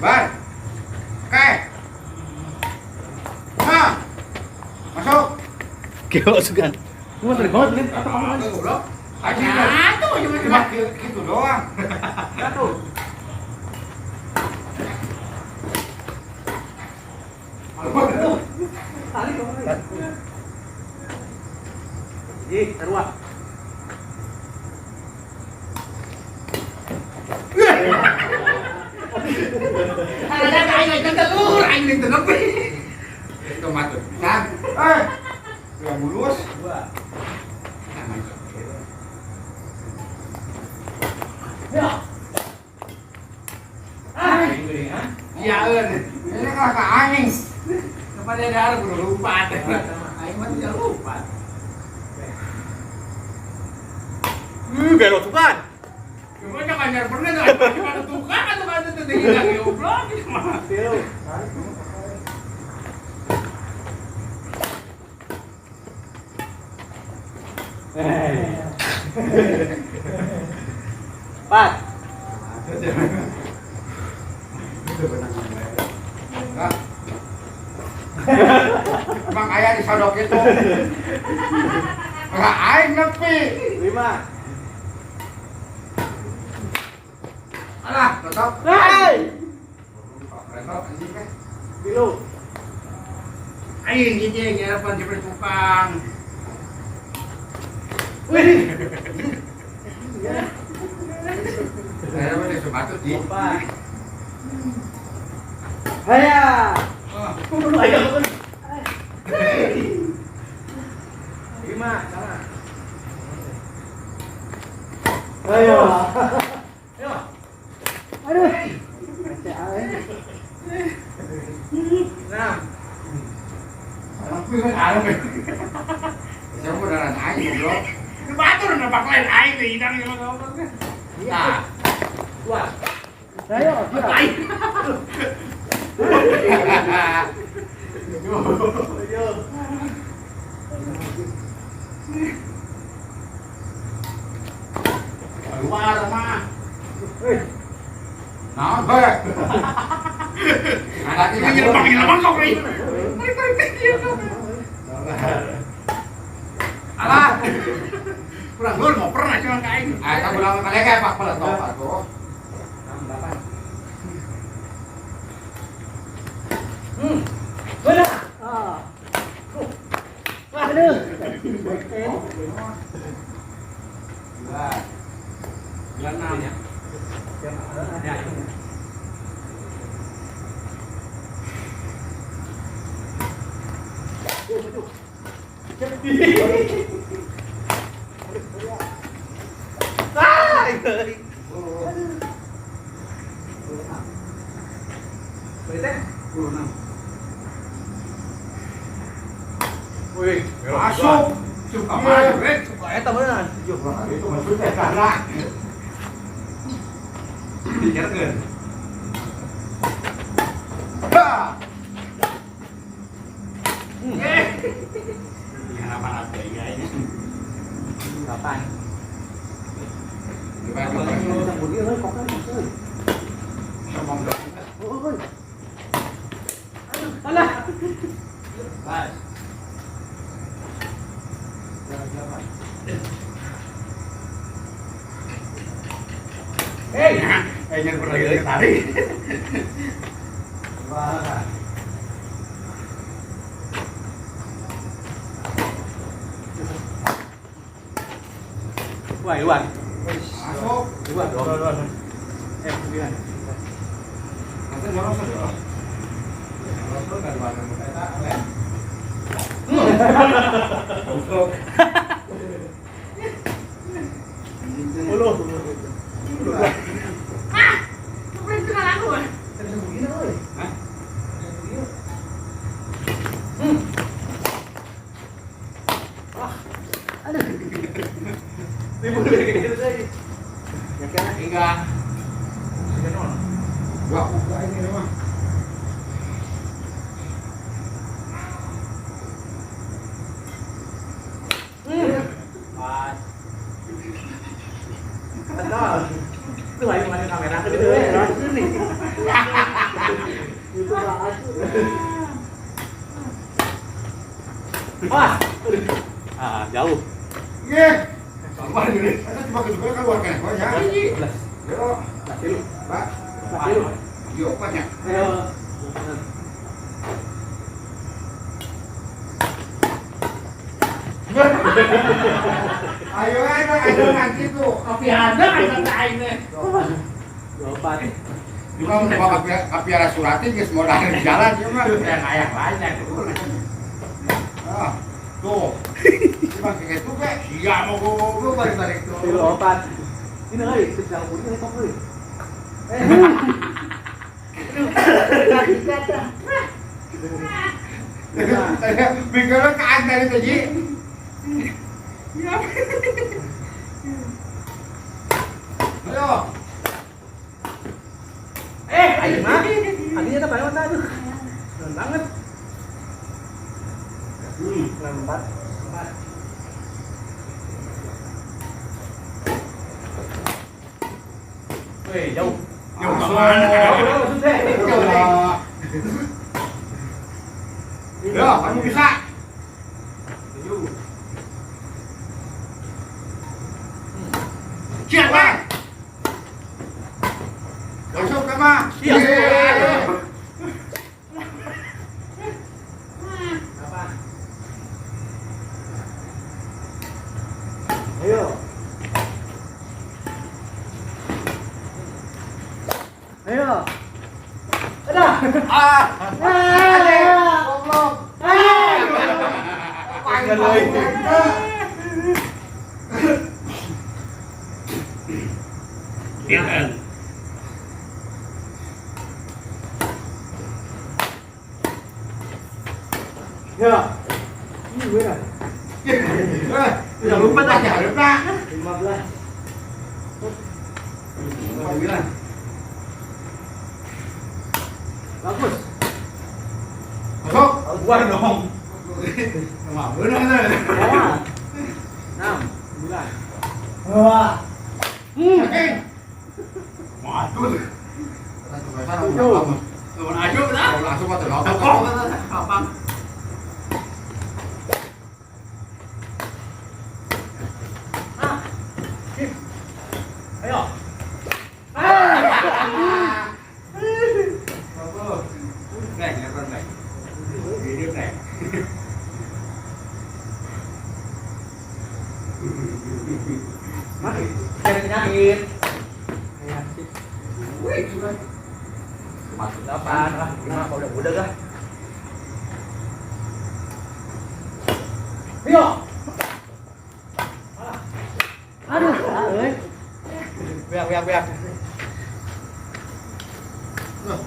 Bar. Oke. Nah. Masuk. Keo sugan. Cuma tergolong nih. Goblok. Satu cuma gitu doang. Satu. Tali kok. Ih, taruah. Ada kain kan telur, aing ning telur. Itu matut. Nah, yang mulus. Ya. Iya, ini kakak aing. Kepada darah udah lupa. Aing mah tidak lupa. Belok sugan. Gimana kan nyar pernah enggak gimana tukang atau kan itu tinggi lagi goblok gitu mah. Pat. Emang ayah disodok itu. Enggak aing nepi. 5. Alah, tutup. Hei. Tutup anjing teh. Bilu. Aing gitu ya, pan di tukang. Wih. Saya mah sepatu di. Haya. Ayo. 5 sama. Ayo. Ayo. Aduh. Nah. Aku kan arep. Saya mau dalan aing goblok. Batur nebak lain aing teh hidang yang goblok. Iya. Wah. Ayo, Aing. Ayo. Keluar mah. Hei. Nah, baik. Ada ini nyelebang kau ini. Alah. Kurang dulu mau pernah cuma kain. Ah, tak ulang kali kayak Pak Peletok atuh. 6 8. Benar. Aduh. Bulan 6 ya. Ya. Wih, Masuk. Suka mah, Rek. suka eta beneran. Itu maksudnya karena pikirkeun. Ya apa ada ya ini. 8. Gimana Sambut dia kok kan euy. ngomong dong. Euy. Alah. Pas. Hei, yang pernah kita tarik. Wah. Wah, Iwan. Masuk. Iwan, dua. 9. Nanti nyolong sudah. Nyolong dari mana kita oleh. Untuk. Ulu. Ah, apa itu kan aku? Hah? Aduh. Timbul gede itu tadi. Ya kan? Enggak. Gua buka ini mah. Pas. Betul. Itu lagi mana kamera gitu ya. Ini. Pas. Jauh. Iya. Sabar ini. Saya cuma kedua keluar kan. Oh ya. Yo. Tilu. Pak. Tilu. Yo, apanya? Ayo. Ayo ada nanti tuh. Kopi ada kan lainnya. Jawaban. Juga mau kapiara surati geus modal di jalan ieu mah Yang kayak banyak. ah tuh cuma kayak itu kayak iya mau goblok balik tuh Tilu opat. Ini kali sedang punya kok euy. saya pikirnya keantar itu Ji ayo Ayo mah. Adinya tak banget aduh. Keren banget. Lembat. Wih, jauh. yo kemana Jauh, sudah. yo kamu bisa siapa masuk ke mah Iya. Apa? Ayo. Ayo. Ada. goblok Panggil lagi. Ya. Ini gue dah. jangan lupa tak jangan lupa 15. bilang Bagus. masuk Gua dong. Wah, bener tuh. Ya. 6, 9. Wah. Oke. Waduh. Teman aja dah. Langsung mah terlalu. Kapang. Ayo. Này, nhà con này. Đi nước này. Mắt. Jangan nyakit. Wih, sudah. Masuk apaan lah? Kenapa udah lah? Ayo. Aduh, beak. Loh,